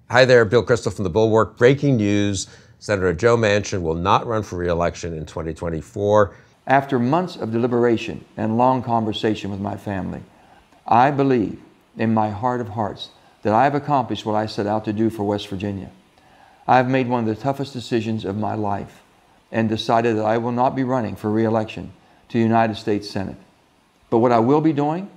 Hi there, Bill Kristol from the Bulwark. Breaking news, Senator Joe Manchin will not run for re-election in 2024. After months of deliberation and long conversation with my family, I believe in my heart of hearts that I have accomplished what I set out to do for West Virginia. I have made one of the toughest decisions of my life and decided that I will not be running for re-election to the United States Senate. But what I will be doing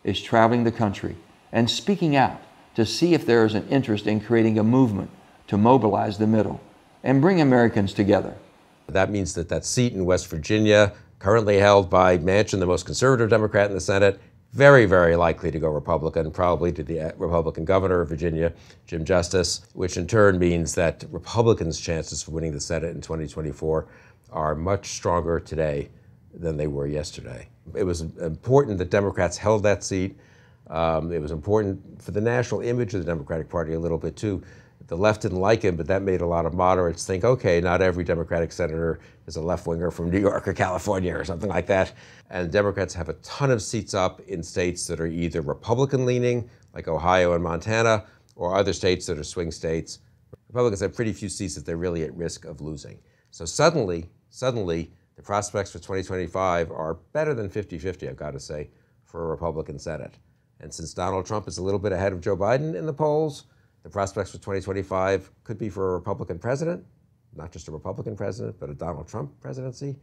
is traveling the country and speaking out to see if there is an interest in creating a movement to mobilize the middle and bring Americans together. That means that that seat in West Virginia, currently held by Manchin, the most conservative Democrat in the Senate, very, very likely to go Republican, probably to the Republican governor of Virginia, Jim Justice, which in turn means that Republicans' chances for winning the Senate in 2024 are much stronger today than they were yesterday. It was important that Democrats held that seat. It was important for the national image of the Democratic Party a little bit too. The left didn't like him, but that made a lot of moderates think, okay, not every Democratic senator is a left-winger from New York or California or something like that. And Democrats have a ton of seats up in states that are either Republican-leaning, like Ohio and Montana, or other states that are swing states. Republicans have pretty few seats that they're really at risk of losing. So suddenly, the prospects for 2025 are better than 50-50, I've got to say, for a Republican Senate. And since Donald Trump is a little bit ahead of Joe Biden in the polls, the prospects for 2025 could be for a Republican president, not just a Republican president, but a Donald Trump presidency,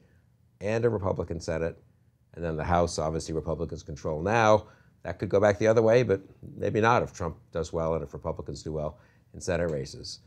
and a Republican Senate. And then the House, obviously Republicans control now. That could go back the other way, but maybe not if Trump does well and if Republicans do well in Senate races.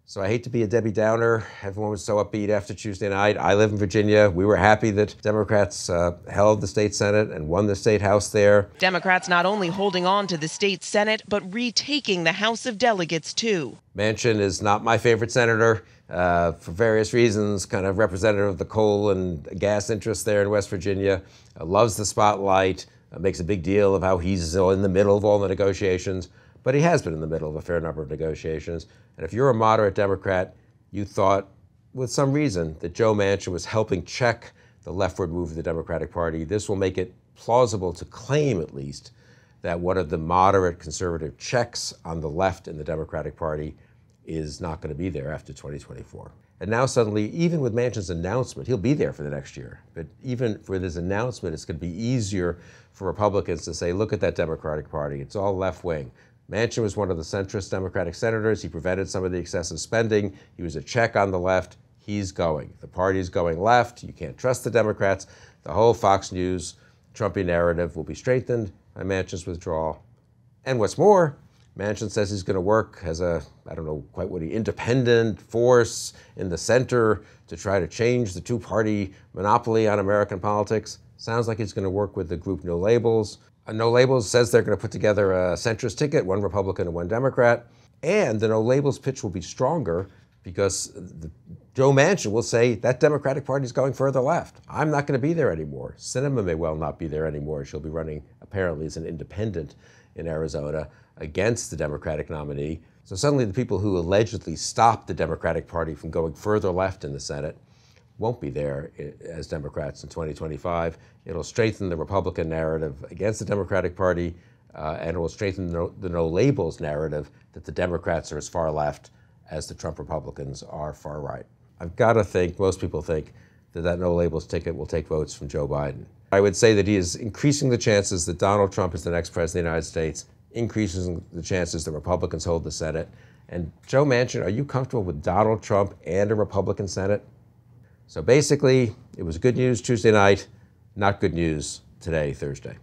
So I hate to be a Debbie Downer. Everyone was so upbeat after Tuesday night. I live in Virginia. We were happy that Democrats held the state Senate and won the state House there. Democrats not only holding on to the state Senate, but retaking the House of Delegates, too. Manchin is not my favorite senator for various reasons, kind of representative of the coal and gas interests there in West Virginia, loves the spotlight, makes a big deal of how he's in the middle of all the negotiations. But he has been in the middle of a fair number of negotiations. And if you're a moderate Democrat, you thought, with some reason, that Joe Manchin was helping check the leftward move of the Democratic Party. This will make it plausible to claim, at least, that one of the moderate conservative checks on the left in the Democratic Party is not going to be there after 2024. And now suddenly, even with Manchin's announcement, he'll be there for the next year. But even for this announcement, it's going to be easier for Republicans to say, look at that Democratic Party. It's all left-wing. Manchin was one of the centrist Democratic senators. He prevented some of the excessive spending. He was a check on the left. He's going. The party's going left. You can't trust the Democrats. The whole Fox News Trumpy narrative will be strengthened by Manchin's withdrawal. And what's more, Manchin says he's going to work as a, I don't know quite what independent force in the center to try to change the two-party monopoly on American politics. Sounds like he's going to work with the group No Labels. No Labels says they're going to put together a centrist ticket, one Republican and one Democrat. And the No Labels pitch will be stronger because Joe Manchin will say that Democratic Party is going further left. I'm not going to be there anymore. Sinema may well not be there anymore. She'll be running apparently as an independent in Arizona against the Democratic nominee. So suddenly the people who allegedly stopped the Democratic Party from going further left in the Senate won't be there as Democrats in 2025. It'll strengthen the Republican narrative against the Democratic Party, and it will strengthen the No Labels narrative that the Democrats are as far left as the Trump Republicans are far right. I've got to think, most people think, that No Labels ticket will take votes from Joe Biden. I would say that he is increasing the chances that Donald Trump is the next president of the United States, increasing the chances that Republicans hold the Senate. And Joe Manchin, are you comfortable with Donald Trump and a Republican Senate? So basically, it was good news Tuesday night, not good news today, Thursday.